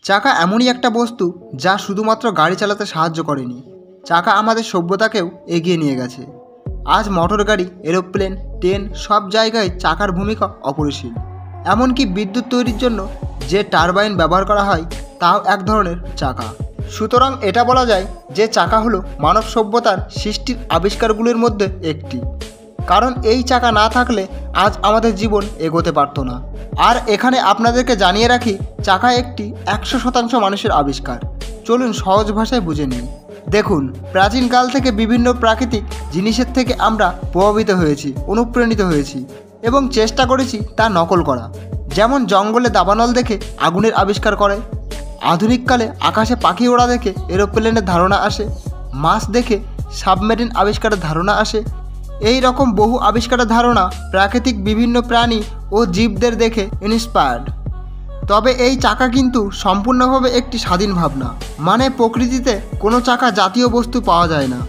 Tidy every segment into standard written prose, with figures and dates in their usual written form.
চাকা এমনই একটা বস্তু যা শুধুমাত্র গাড়ি চালাতে সাহায্য করেনি, চাকা আমাদের সভ্যতাকেও এগিয়ে নিয়ে গেছে। আজ মোটর গাড়ি, এরোপ্লেন, ট্রেন সব জায়গায় চাকার ভূমিকা অপরিসীম। এমনকি বিদ্যুৎ তৈরির জন্য যে টারবাইন ব্যবহার করা হয় তাও এক ধরনের চাকা। সুতরাং এটা বলা যায় যে চাকা হলো মানব সভ্যতার সৃষ্টির আবিষ্কারগুলির মধ্যে একটি। কারণ এই চাকা না থাকলে আজ আমাদের জীবন এগোতে পারতো না। আর এখানে আপনাদেরকে জানিয়ে রাখি, চাকা একটি 100% মানুষের আবিষ্কার। চলুন সহজ ভাষায় বুঝে নিই। দেখুন, প্রাচীনকাল থেকে বিভিন্ন প্রাকৃতিক জিনিসের থেকে আমরা প্রভাবিত হয়েছি, অনুপ্রাণিত হয়েছি এবং চেষ্টা করেছি তা নকল করা। যেমন জঙ্গলে দাবানল দেখে আগুনের আবিষ্কার করে, আধুনিককালে আকাশে পাখি ওড়া দেখে এরোপ্লেনের ধারণা আসে, মাছ দেখে সাবমেরিন আবিষ্কারের ধারণা আসে। এই রকম বহু আবিষ্কারের ধারণা প্রাকৃতিক বিভিন্ন প্রাণী ও জীবদের দেখে ইন্সপায়ার্ড। তবে এই চাকা কিন্তু সম্পূর্ণভাবে একটি স্বাধীন ভাবনা, মানে প্রকৃতিতে কোনো চাকা জাতীয় বস্তু পাওয়া যায় না।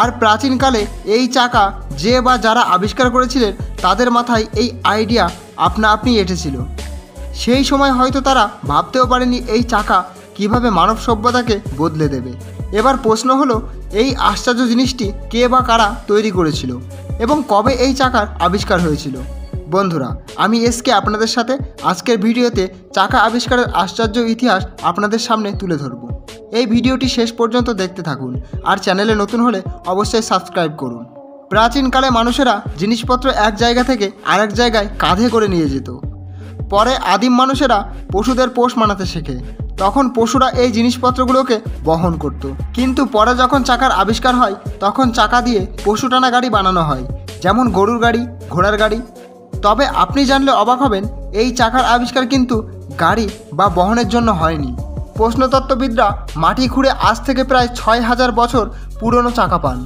আর প্রাচীনকালে এই চাকা যে বা যারা আবিষ্কার করেছিলেন তাদের মাথায় এই আইডিয়া আপনা আপনি এঁটেছিল। সেই সময় হয়তো তারা ভাবতেও পারেনি এই চাকা কিভাবে মানব সভ্যতাকে বদলে দেবে। এবার প্রশ্ন হলো, এই আশ্চর্য জিনিসটি কে বা কারা তৈরি করেছিল এবং কবে এই চাকার আবিষ্কার হয়েছিল? বন্ধুরা, আমি এসকে আপনাদের সাথে আজকের ভিডিওতে চাকা আবিষ্কারের আশ্চর্য ইতিহাস আপনাদের সামনে তুলে ধরব। এই ভিডিওটি শেষ পর্যন্ত দেখতে থাকুন আর চ্যানেলে নতুন হলে অবশ্যই সাবস্ক্রাইব করুন। প্রাচীনকালে মানুষেরা জিনিসপত্র এক জায়গা থেকে আরেক জায়গায় কাঁধে করে নিয়ে যেত। পরে আদিম মানুষেরা পশুদের পোষ মানাতে শেখে, তখন পশুরা এই জিনিসপত্রগুলোকে বহন করত। কিন্তু পরে যখন চাকার আবিষ্কার হয় তখন চাকা দিয়ে পশু টানা গাড়ি বানানো হয়, যেমন গরুর গাড়ি, ঘোড়ার গাড়ি। তবে আপনি জানলে অবাক হবেন, এই চাকার আবিষ্কার কিন্তু গাড়ি বা বহনের জন্য হয়নি। প্রত্নতত্ত্ববিদরা মাটি খুঁড়ে আজ থেকে প্রায় 6000 বছর পুরনো চাকা পান।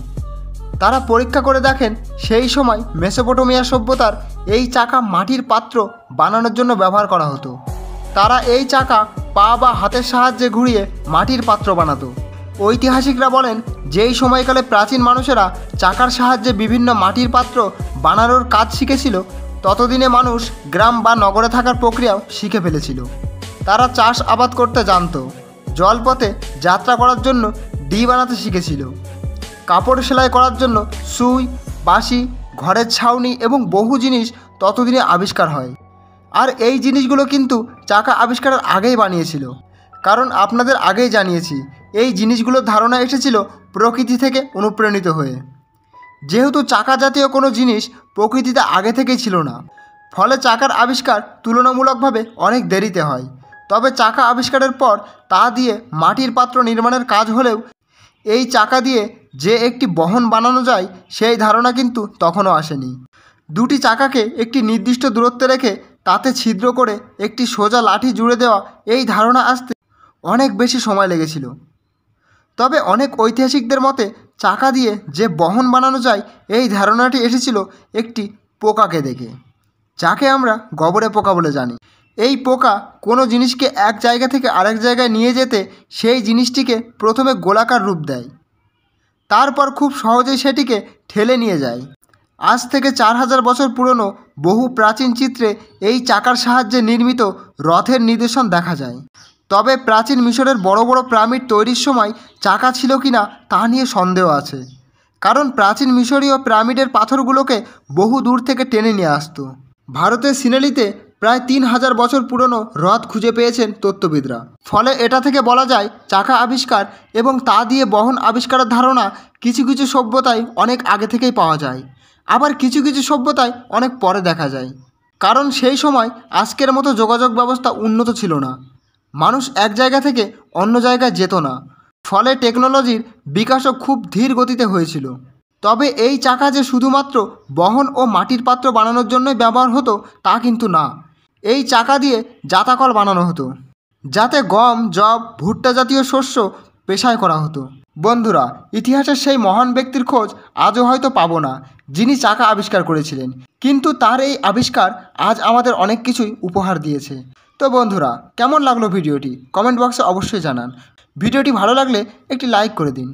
তারা পরীক্ষা করে দেখেন সেই সময় মেসোপটেমিয়া সভ্যতার এই চাকা মাটির পাত্র বানানোর জন্য ব্যবহার করা হতো। তারা এই চাকা পা বা হাতের সাহায্যে ঘুরিয়ে মাটির পাত্র বানাতো। ঐতিহাসিকরা বলেন, যেই সময়কালে প্রাচীন মানুষেরা চাকার সাহায্যে বিভিন্ন মাটির পাত্র বানানোর কাজ শিখেছিল, ততদিনে মানুষ গ্রাম বা নগরে থাকার প্রক্রিয়াও শিখে ফেলেছিল। তারা চাষ আবাদ করতে জানত, জলপথে যাত্রা করার জন্য ডি বানাতে শিখেছিল, কাপড় সেলাই করার জন্য সুই, বাঁশি, ঘরের ছাউনি এবং বহু জিনিস ততদিনে আবিষ্কার হয়। আর এই জিনিসগুলো কিন্তু চাকা আবিষ্কারের আগেই বানিয়েছিল। কারণ আপনাদের আগেই জানিয়েছি, এই জিনিসগুলোর ধারণা এসেছিল প্রকৃতি থেকে অনুপ্রাণিত হয়ে। যেহেতু চাকা জাতীয় কোনো জিনিস প্রকৃতিতে আগে থেকেই ছিল না, ফলে চাকার আবিষ্কার তুলনামূলকভাবে অনেক দেরিতে হয়। তবে চাকা আবিষ্কারের পর তা দিয়ে মাটির পাত্র নির্মাণের কাজ হলেও এই চাকা দিয়ে যে একটি বহন বানানো যায় সেই ধারণা কিন্তু তখনও আসেনি। দুটি চাকাকে একটি নির্দিষ্ট দূরত্বে রেখে তাতে ছিদ্র করে একটি সোজা লাঠি জুড়ে দেওয়া, এই ধারণা আসতে অনেক বেশি সময় লেগেছিল। তবে অনেক ঐতিহাসিকদের মতে চাকা দিয়ে যে বহন বানানো যায় এই ধারণাটি এসেছিল একটি পোকাকে দেখে, যাকে আমরা গোবরে পোকা বলে জানি। এই পোকা কোনো জিনিসকে এক জায়গা থেকে আরেক জায়গায় নিয়ে যেতে সেই জিনিসটিকে প্রথমে গোলাকার রূপ দেয়, তারপর খুব সহজেই সেটিকে ঠেলে নিয়ে যায়। আজ থেকে 4000 বছর পুরনো বহু প্রাচীন চিত্রে এই চাকার সাহায্যে নির্মিত রথের নিদর্শন দেখা যায়। তবে প্রাচীন মিশরের বড় বড় পিরামিড তৈরির সময় চাকা ছিল কিনা তা নিয়ে সন্দেহ আছে, কারণ প্রাচীন মিশরীয় পিরামিডের পাথরগুলোকে বহু দূর থেকে টেনে নিয়ে আসতো। ভারতের সিনেলিতে প্রায় 3000 বছর পুরনো রথ খুঁজে পেয়েছেন তত্ত্ববিদরা। ফলে এটা থেকে বলা যায় চাকা আবিষ্কার এবং তা দিয়ে বহন আবিষ্কারের ধারণা কিছু কিছু সভ্যতায় অনেক আগে থেকেই পাওয়া যায়, আবার কিছু কিছু সভ্যতায় অনেক পরে দেখা যায়। কারণ সেই সময় আজকের মতো যোগাযোগ ব্যবস্থা উন্নত ছিল না, মানুষ এক জায়গা থেকে অন্য জায়গায় যেত না, ফলে টেকনোলজির বিকাশও খুব ধীর গতিতে হয়েছিল। তবে এই চাকা যে শুধুমাত্র বহন ও মাটির পাত্র বানানোর জন্যই ব্যবহার হতো তা কিন্তু না। এই চাকা দিয়ে জাতাকল বানানো হতো, যাতে গম, যব, ভুট্টা জাতীয় শস্য পেশাই করা হতো। বন্ধুরা, ইতিহাসের সেই মহান ব্যক্তির খোঁজ আজও হয়তো পাবো না যিনি চাকা আবিষ্কার করেছিলেন, কিন্তু তার এই আবিষ্কার আজ আমাদের অনেক কিছুই উপহার দিয়েছে। তো বন্ধুরা, কেমন লাগলো ভিডিওটি কমেন্ট বক্সে অবশ্যই জানান। ভিডিওটি ভালো লাগলে একটি লাইক করে দিন।